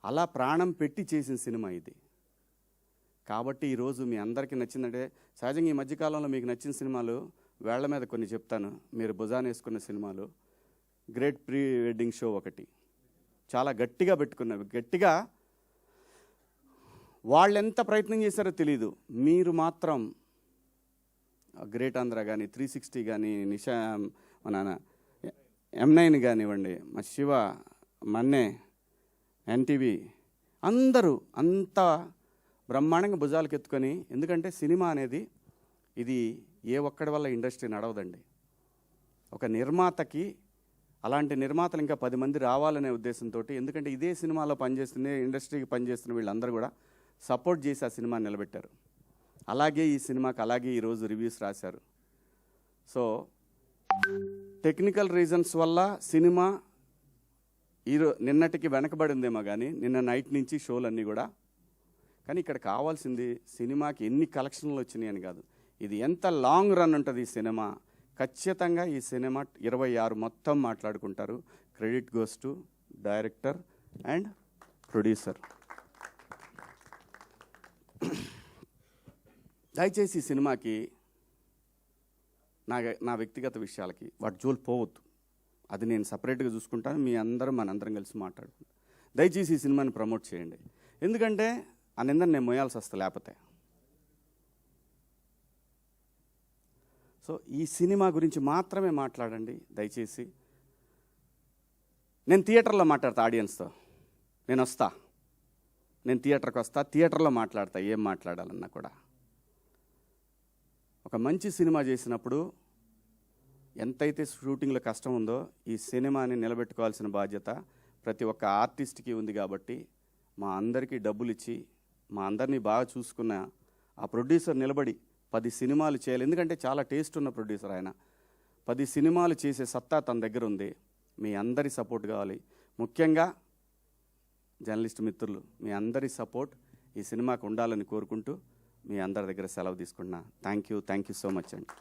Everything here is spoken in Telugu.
అలా ప్రాణం పెట్టి చేసిన సినిమా ఇది. కాబట్టి ఈరోజు మీ అందరికీ నచ్చిందంటే, సహజంగా ఈ మధ్యకాలంలో మీకు నచ్చిన సినిమాలు వేళ్ల మీద కొన్ని చెప్తాను. మీరు భుజాన వేసుకున్న సినిమాలు, గ్రేట్ ప్రీ వెడ్డింగ్ షో ఒకటి చాలా గట్టిగా పెట్టుకున్నవి. గట్టిగా వాళ్ళు ఎంత ప్రయత్నం చేశారో తెలీదు, మీరు మాత్రం గ్రేట్ ఆంధ్ర కానీ, 360 కానీ, నిషా మన M9 కానివ్వండి, మా శివ, మన్నే, NTV అందరూ అంత బ్రహ్మాండంగా భుజాలకు ఎత్తుకొని, ఎందుకంటే సినిమా అనేది ఇది ఏ ఒక్కడి వల్ల ఇండస్ట్రీ నడవదండి. ఒక నిర్మాతకి అలాంటి నిర్మాతలు ఇంకా 10 మంది రావాలనే ఉద్దేశంతో, ఎందుకంటే ఇదే సినిమాలో పనిచేస్తున్న ఇండస్ట్రీకి పనిచేస్తున్న వీళ్ళందరూ కూడా సపోర్ట్ చేసి ఆ సినిమాని నిలబెట్టారు. అలాగే ఈ సినిమాకి అలాగే ఈరోజు రివ్యూస్ రాశారు. సో టెక్నికల్ రీజన్స్ వల్ల సినిమా నిన్నటికి వెనకబడిందేమో కానీ, నిన్న నైట్ నుంచి షోలన్నీ కూడా. కానీ ఇక్కడ కావాల్సింది సినిమాకి ఎన్ని కలెక్షన్లు వచ్చినాయి అని కాదు, ఇది ఎంత లాంగ్ రన్ ఉంటుంది ఈ సినిమా. ఖచ్చితంగా ఈ సినిమా 26 మొత్తం మాట్లాడుకుంటారు. Credit goes to director and producer. దయచేసి ఈ సినిమాకి నా వ్యక్తిగత విషయాలకి వాటి జోలు పోవద్దు. అది నేను సపరేట్గా చూసుకుంటాను. మీ అందరం మనందరం కలిసి మాట్లాడుకుంటాం. దయచేసి ఈ సినిమాని ప్రమోట్ చేయండి. ఎందుకంటే ఆ నిందని నేను మోయాల్సి వస్తా లేకపోతే. సో ఈ సినిమా గురించి మాత్రమే మాట్లాడండి దయచేసి. నేను థియేటర్లో మాట్లాడతా ఆడియన్స్తో. నేను థియేటర్కి వస్తా, థియేటర్లో మాట్లాడతా ఏం మాట్లాడాలన్నా కూడా. ఒక మంచి సినిమా చేసినప్పుడు ఎంతైతే షూటింగ్లో కష్టం ఉందో, ఈ సినిమాని నిలబెట్టుకోవాల్సిన బాధ్యత ప్రతి ఒక్క ఆర్టిస్ట్కి ఉంది. కాబట్టి మా అందరికీ డబ్బులు ఇచ్చి మా అందరినీ బాగా చూసుకున్న ఆ ప్రొడ్యూసర్ నిలబడి 10 సినిమాలు చేయాలి. ఎందుకంటే చాలా టేస్ట్ ఉన్న ప్రొడ్యూసర్ ఆయన. 10 సినిమాలు చేసే సత్తా తన దగ్గర ఉంది. మీ అందరి సపోర్ట్ కావాలి. ముఖ్యంగా జర్నలిస్ట్ మిత్రులు, మీ అందరి సపోర్ట్ ఈ సినిమాకు ఉండాలని కోరుకుంటూ మీ అందరి దగ్గర సెలవు తీసుకుంటున్నా. థ్యాంక్ యూ సో మచ్ అండి.